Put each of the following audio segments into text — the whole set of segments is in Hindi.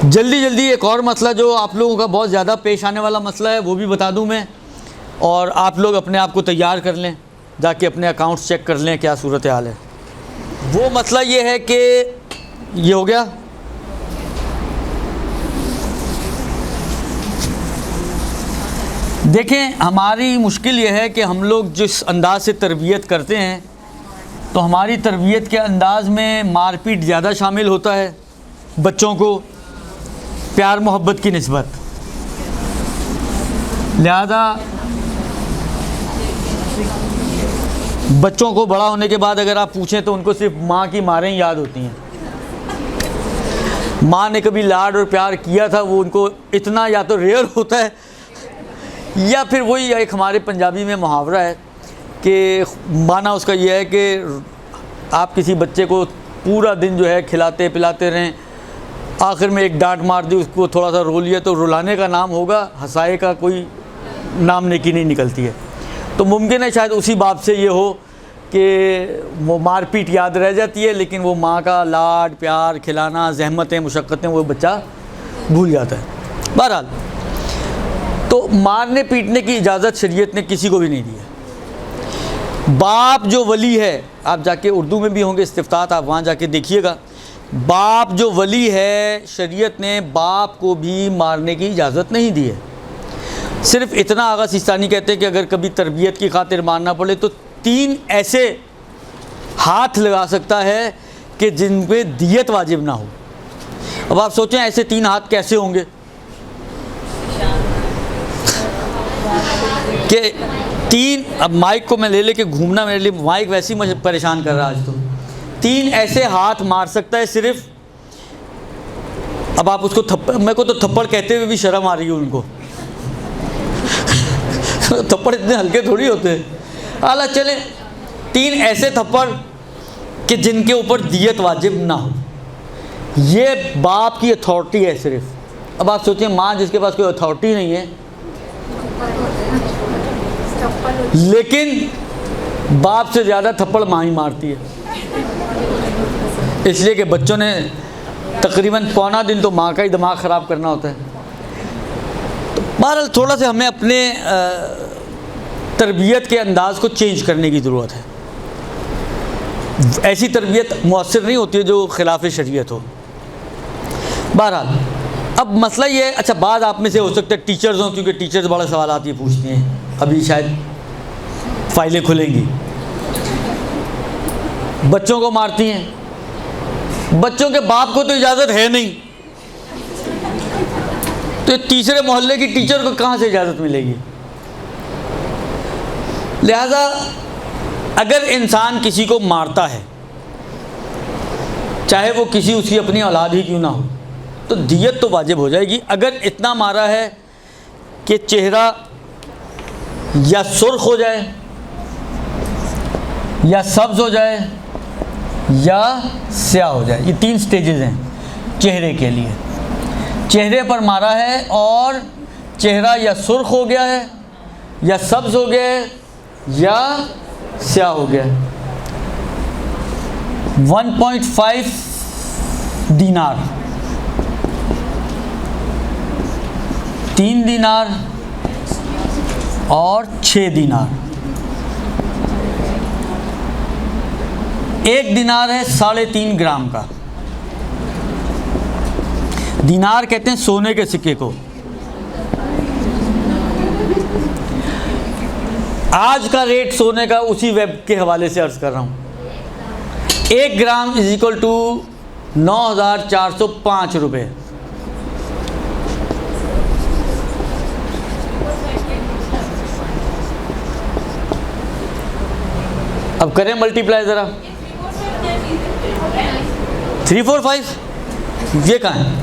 जल्दी जल्दी एक और मसला जो आप लोगों का बहुत ज़्यादा पेश आने वाला मसला है वो भी बता दूं मैं, और आप लोग अपने आप को तैयार कर लें, जाके अपने अकाउंट्स चेक कर लें क्या सूरत हाल है। वो मसला ये है कि ये हो गया, देखें हमारी मुश्किल ये है कि हम लोग जिस अंदाज से तरबियत करते हैं तो हमारी तरबियत के अंदाज़ में मारपीट ज़्यादा शामिल होता है, बच्चों को प्यार मोहब्बत की निस्बत। लिहाजा बच्चों को बड़ा होने के बाद अगर आप पूछें तो उनको सिर्फ माँ की मारें याद होती हैं। माँ ने कभी लाड और प्यार किया था वो उनको इतना या तो रेयर होता है, या फिर वही एक हमारे पंजाबी में मुहावरा है कि माना उसका यह है कि आप किसी बच्चे को पूरा दिन जो है खिलाते पिलाते रहें, आखिर में एक डांट मार दी, उसको थोड़ा सा रो लिया, तो रुलाने का नाम होगा, हंसाए का कोई नाम नेकी नहीं निकलती है। तो मुमकिन है शायद उसी बात से ये हो कि वो मारपीट याद रह जाती है, लेकिन वो माँ का लाड प्यार खिलाना ज़हमतें मुशक्क़तें वो बच्चा भूल जाता है। बहरहाल तो मारने पीटने की इजाज़त शरीयत ने किसी को भी नहीं दी है। बाप जो वली है, आप जाके उर्दू में भी होंगे इस्तिफ़तात, आप वहाँ जाके देखिएगा, बाप जो वली है शरीयत ने बाप को भी मारने की इजाज़त नहीं दी है। सिर्फ इतना आगा सिस्तानी कहते हैं कि अगर कभी तरबियत की खातिर मारना पड़े तो 3 ऐसे हाथ लगा सकता है कि जिन पे दियत वाजिब ना हो। अब आप सोचें ऐसे 3 हाथ कैसे होंगे कि 3, अब माइक को मैं ले लेके घूमना मेरे लिए माइक वैसे ही मुझे परेशान कर रहा है आज। तो 3 ऐसे हाथ मार सकता है सिर्फ। अब आप उसको थप्पड़, मेरे को तो थप्पड़ कहते हुए भी शर्म आ रही है उनको थप्पड़ इतने हल्के थोड़ी होते हैं। हालांकि चले 3 ऐसे थप्पड़ कि जिनके ऊपर दियत वाजिब ना हो, ये बाप की अथॉरिटी है सिर्फ। अब आप सोचें माँ जिसके पास कोई अथॉरिटी नहीं है, लेकिन बाप से ज़्यादा थप्पड़ माँ ही मारती है, इसलिए कि बच्चों ने तकरीबन पौना दिन तो माँ का ही दिमाग ख़राब करना होता है। तो बहरहाल थोड़ा सा हमें अपने तरबियत के अंदाज़ को चेंज करने की ज़रूरत है। ऐसी तरबियत मुअस्सिर नहीं होती है जो ख़िलाफ़ शरीयत हो। बहरहाल अब मसला ये है, अच्छा बाद आप में से हो सकता है टीचर्स हों, क्योंकि टीचर्स बड़े सवालात ये पूछती हैं, अभी शायद फाइलें खुलेंगी। बच्चों को मारती हैं, बच्चों के बाप को तो इजाज़त है नहीं, तो तीसरे मोहल्ले की टीचर को कहाँ से इजाज़त मिलेगी। लिहाजा अगर इंसान किसी को मारता है, चाहे वो किसी उसकी अपनी औलाद ही क्यों ना हो, तो दियत तो वाजिब हो जाएगी। अगर इतना मारा है कि चेहरा या सुर्ख हो जाए या सब्ज़ हो जाए या स्याह हो जाए, ये 3 स्टेजेस हैं चेहरे के लिए। चेहरे पर मारा है और चेहरा या सुर्ख हो गया है या सब्ज़ हो गया है या स्याह हो गया है, 1.5 दीनार, 3 दीनार और 6 दीनार। 1 दीनार है 3.5 ग्राम का। दीनार कहते हैं सोने के सिक्के को। आज का रेट सोने का उसी वेब के हवाले से अर्ज़ कर रहा हूँ। 1 ग्राम = 9,405 रुपये। अब करें मल्टीप्लाई ज़रा, 345 ये कहाँ है?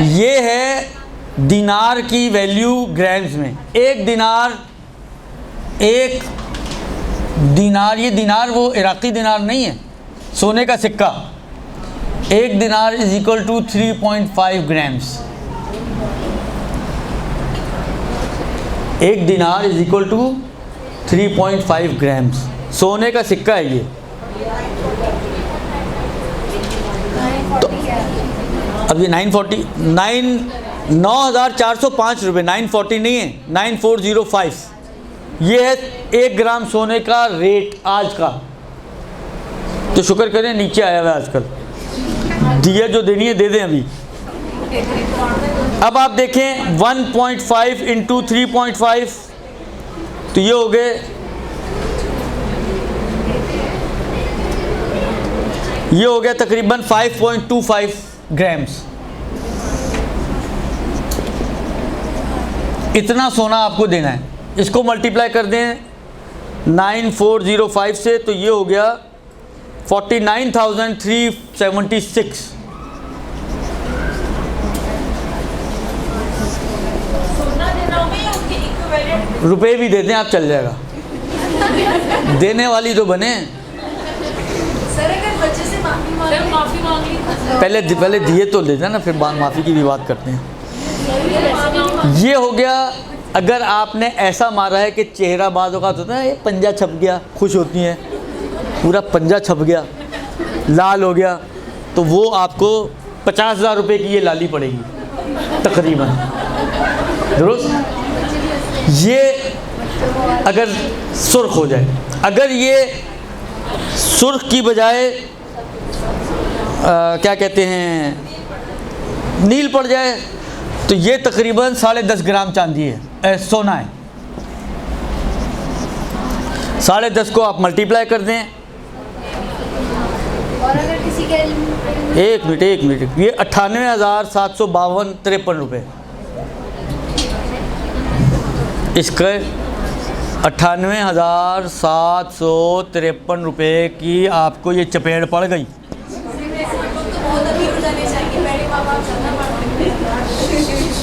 ये है दिनार की वैल्यू ग्राम्स में। 1 दिनार, 1 दिनार, ये दिनार वो इराक़ी दिनार नहीं है, सोने का सिक्का। 1 दिनार = 3.5 ग्राम्स। 1 दिनार = 3.5 ग्राम्स सोने का सिक्का है ये। तो अब ये 9,405 रुपये, 940 नहीं है, 9,405 ये है 1 ग्राम सोने का रेट आज का। तो शुक्र करें नीचे आया हुआ है आजकल। दिया जो देनी है दे दें अभी। अब आप देखें 1.5 इंटू 3.5 तो ये हो गए, ये हो गया तकरीबन 5.25 ग्राम्स। इतना सोना आपको देना है। इसको मल्टीप्लाई कर दें 9,405 से तो ये हो गया 49,376। रुपए भी देते हैं आप, चल जाएगा। देने वाली तो बने। सर अगर बच्चे से माफी मांगी पहले दिए तो लेते हैं ना, फिर माफ़ी की भी बात करते हैं। ये हो गया अगर आपने ऐसा मारा है कि चेहरा बाज़ औक़ात होता है, ये पंजा छप गया, खुश होती हैं, पूरा पंजा छप गया, लाल हो गया, तो वो आपको 50,000 रुपये की ये लाली पड़ेगी तकरीबन, दुरुस्त। ये अगर सुर्ख हो जाए, अगर ये सुर्ख की बजाय क्या कहते हैं नील पड़ जाए तो ये तकरीबन 10.5 ग्राम चांदी है, सोना है। 10.5 को आप मल्टीप्लाई कर दें। और अगर किसी के एक मिनट ये 98,752-53 रुपये, इसके 98,753 रुपये की आपको ये चपेट पड़ गई।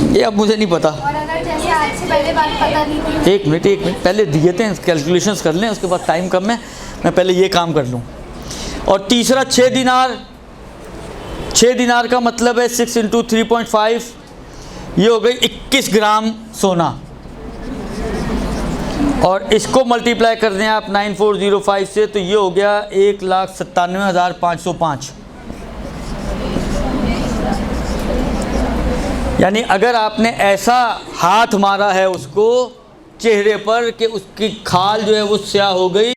ये अब मुझे नहीं पता। और अगर जैसे आज से पहले बात पता नहीं थी। एक मिनट पहले दिए थे, कैलकुलेशंस कर लें, उसके बाद टाइम कम है, मैं पहले ये काम कर लूँ। और तीसरा 6 दिनार का मतलब है 6 इंटू 3.5, ये हो गई 21 ग्राम सोना। और इसको मल्टीप्लाई कर दें आप 9,405 से तो ये हो गया 1,97,505। यानी अगर आपने ऐसा हाथ मारा है उसको चेहरे पर कि उसकी खाल जो है वो स्याह हो गई,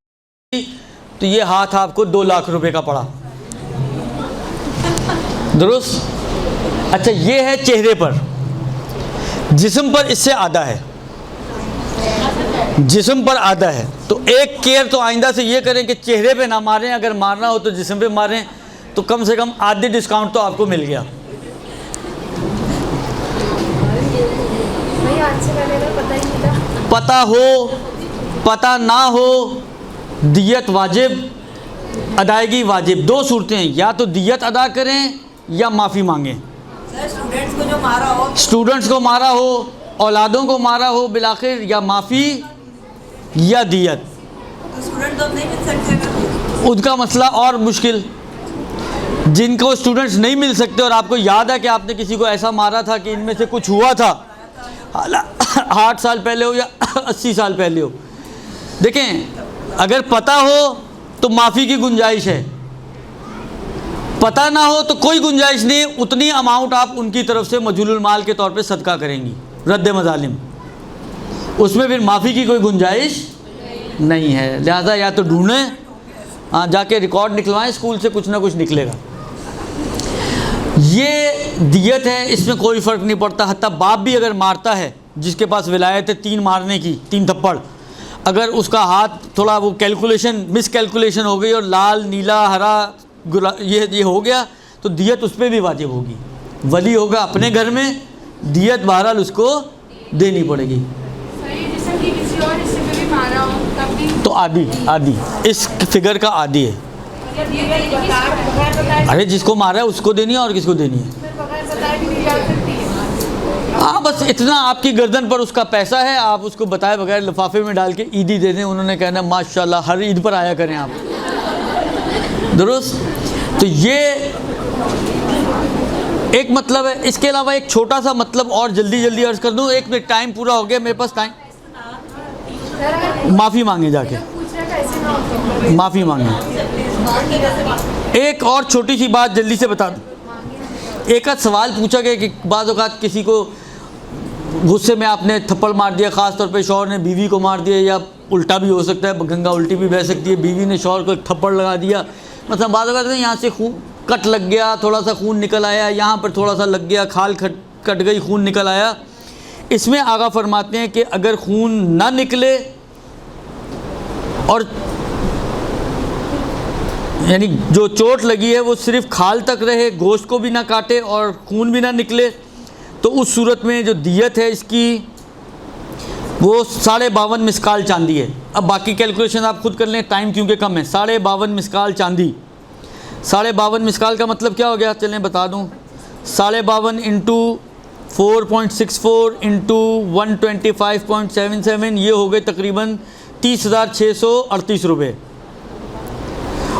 तो ये हाथ आपको 2 लाख रुपए का पड़ा, दुरुस्त। अच्छा, ये है चेहरे पर, जिस्म पर इससे आधा है, जिस्म पर आधा है। तो एक केयर तो आइंदा से ये करें कि चेहरे पे ना मारें, अगर मारना हो तो जिस्म पे मारें, तो कम से कम आधे डिस्काउंट तो आपको मिल गया। आज से पहले तो पता ही नहीं था। पता हो पता ना हो, दियत वाजिब, अदायगी वाजिब। 2 सूरतें हैं, या तो दियत अदा करें या माफ़ी मांगें। स्टूडेंट्स को जो मारा हो, स्टूडेंट्स को मारा हो, औलादों को मारा हो, बिलाखिर या माफ़ी या दियत। तो स्टूडेंट तो नहीं मिल सकते ना। उनका मसला और मुश्किल। जिनको स्टूडेंट्स नहीं मिल सकते और आपको याद है कि आपने किसी को ऐसा मारा था कि इनमें से कुछ हुआ था, 8 साल पहले हो या 80 साल पहले हो, देखें अगर पता हो तो माफ़ी की गुंजाइश है, पता ना हो तो कोई गुंजाइश नहीं। उतनी अमाउंट आप उनकी तरफ से मजहूलुल माल के तौर पे सदका करेंगी, रद्द मज़ालिम, उसमें फिर माफ़ी की कोई गुंजाइश नहीं है। लिहाजा या तो ढूंढें, जाके रिकॉर्ड निकलवाएं, स्कूल से कुछ ना कुछ निकलेगा। ये दियत है, इसमें कोई फ़र्क नहीं पड़ता। हत्ता बाप भी अगर मारता है, जिसके पास विलायत है 3 मारने की, 3 थप्पड़, अगर उसका हाथ थोड़ा वो मिस कैलकुलेशन हो गई और लाल, नीला, हरा, ये हो गया, तो दियत उस पर भी वाजिब होगी। वली होगा अपने घर में, दियत बहरहाल उसको देनी पड़ेगी। तो आधी इस फिगर का आधी है। अरे जिसको मारा है उसको देनी है, और किसको देनी है? हाँ, बस इतना आपकी गर्दन पर उसका पैसा है, आप उसको बताए बगैर लिफाफे में डाल के ईदी दे दें। उन्होंने कहना माशाल्लाह हर ईद पर आया करें आप, दुरुस्त। तो ये एक मतलब है। इसके अलावा एक छोटा सा मतलब और जल्दी अर्ज कर दूं, 1 मिनट, टाइम पूरा हो गया मेरे पास। टाइम, माफ़ी मांगे, जाके माफ़ी मांगे। एक और छोटी सी बात जल्दी से बता दूं, एक आध सवाल पूछा गया कि बाज़ औक़ात किसी को गुस्से में आपने थप्पड़ मार दिया, ख़ास तौर पे शौहर ने बीवी को मार दिया, या उल्टा भी हो सकता है, गंगा उल्टी भी बह सकती है, बीवी ने शौहर को एक थप्पड़ लगा दिया, मतलब बाज़ औक़ात यहाँ से खून कट लग गया, थोड़ा सा खून निकल आया, यहाँ पर थोड़ा सा लग गया, खाल कट गई, खून निकल आया। इसमें आगा फरमाते हैं कि अगर खून ना निकले और यानी जो चोट लगी है वो सिर्फ खाल तक रहे, गोश्त को भी ना काटे और खून भी ना निकले, तो उस सूरत में जो दियत है इसकी वो 52.5 मिसकाल चांदी है। अब बाकी कैलकुलेशन आप खुद कर लें, टाइम क्योंकि कम है। 52.5 मिसकाल चांदी, 52.5 मिसकाल का मतलब क्या हो गया, चलें बता दूं। 52.5 इंटू 4.64 इंटू 125.77, ये हो गए तकरीबन 30,638 रुपये।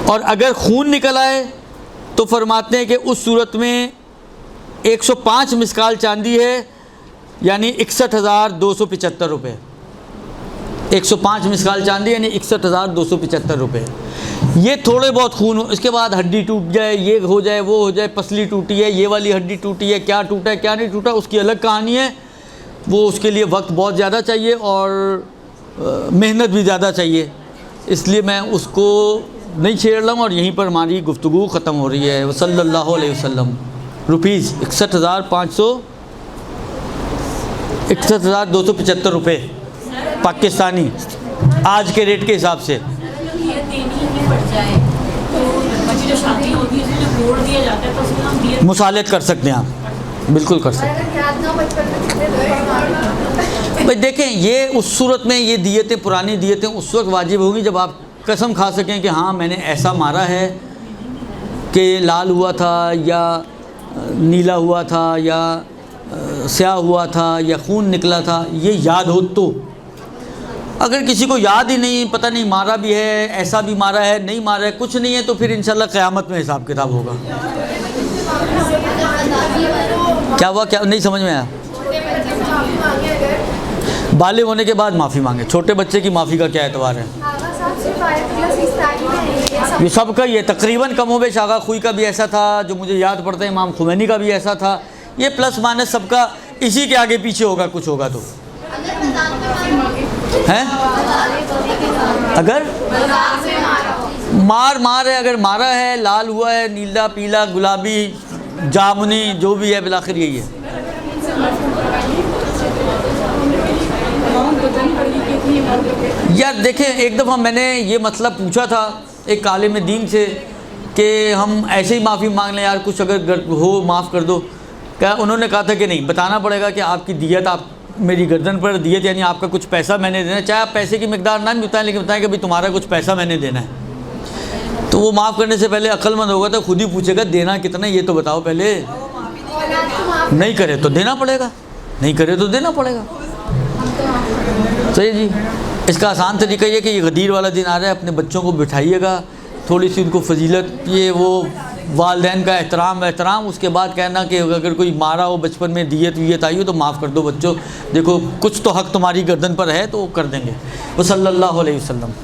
और अगर खून निकल आए तो फरमाते हैं कि उस सूरत में 105 मिसकाल चांदी है, यानी 61,275 रुपये। 105 मिसकाल चांदी यानी 61,275 रुपये। ये थोड़े बहुत खून हो, इसके बाद हड्डी टूट जाए, ये हो जाए, वो हो जाए, पसली टूटी है, ये वाली हड्डी टूटी है, क्या टूटा है क्या नहीं टूटा उसकी अलग कहानी है। वो उसके लिए वक्त बहुत ज़्यादा चाहिए और मेहनत भी ज़्यादा चाहिए, इसलिए मैं उसको नहीं छेड़ रहा हूँ। और यहीं पर हमारी गुफ्तगू ख़त्म हो रही है। सल्लल्लाहु अलैहि वसल्लम रुपीज़ 61,275 रुपये पाकिस्तानी आज के रेट के हिसाब से। ये देनी ही पड़ जाए तो बच्ची जो शादी होती है उसमें जो गोड़ दिया जाता है तो उसमें हम दिए मुसालत कर सकते हैं आप, बिल्कुल कर सकते हैं। भाई देखें, ये उस सूरत में ये दियतें, पुरानी दियतें उस वक्त वाजिब होंगी जब आप कसम खा सकें कि हाँ मैंने ऐसा मारा है कि लाल हुआ था या नीला हुआ था या स्याह हुआ था या खून निकला था, ये याद हो तो। अगर किसी को याद ही नहीं, पता नहीं मारा भी है, ऐसा भी मारा है, नहीं मारा है, कुछ नहीं है, तो फिर इंशाल्लाह क़यामत में हिसाब किताब होगा। क्या हुआ, क्या नहीं समझ में आया? बालिग होने के बाद माफ़ी मांगे, छोटे बच्चे की माफ़ी का क्या एतबार है? ये सब का ये तकरीबन कमोबेश आगा खुई का भी ऐसा था जो मुझे याद पड़ता है, इमाम खुमैनी का भी ऐसा था। ये प्लस माइनस सबका इसी के आगे पीछे होगा, कुछ होगा तो हैं। अगर मार है, अगर मारा है, लाल हुआ है, नीला पीला गुलाबी जामुनी जो भी है, बिलाखिर यही है। यार देखें, एक दफ़ा मैंने ये मसला पूछा था एक आलिम दीन से कि हम ऐसे ही माफ़ी मांग लें यार, कुछ अगर हो माफ़ कर दो। क्या उन्होंने कहा था कि नहीं, बताना पड़ेगा कि आपकी दियत, आप मेरी गर्दन पर दियत यानी आपका कुछ पैसा मैंने देना है, चाहे आप पैसे की मिकदार ना भी बताएं, लेकिन बताएं कि भाई तुम्हारा कुछ पैसा मैंने देना है। तो वो माफ़ करने से पहले अक्लमंद होगा तो खुद ही पूछेगा देना कितना ये तो बताओ पहले। नहीं करे तो देना पड़ेगा, नहीं करे तो देना पड़ेगा। सही जी। इसका आसान तरीका ये कि ये गदीर वाला दिन आ रहा है, अपने बच्चों को बिठाइएगा, थोड़ी सी उनको फजीलत, ये वो वालदैन का एहतराम, उसके बाद कहना कि अगर कोई मारा हो बचपन में, दियत वियत आई हो तो माफ़ कर दो बच्चों, देखो कुछ तो हक़ तुम्हारी गर्दन पर है तो वो कर देंगे। वो सल्लल्लाहु अलैहि वसल्लम।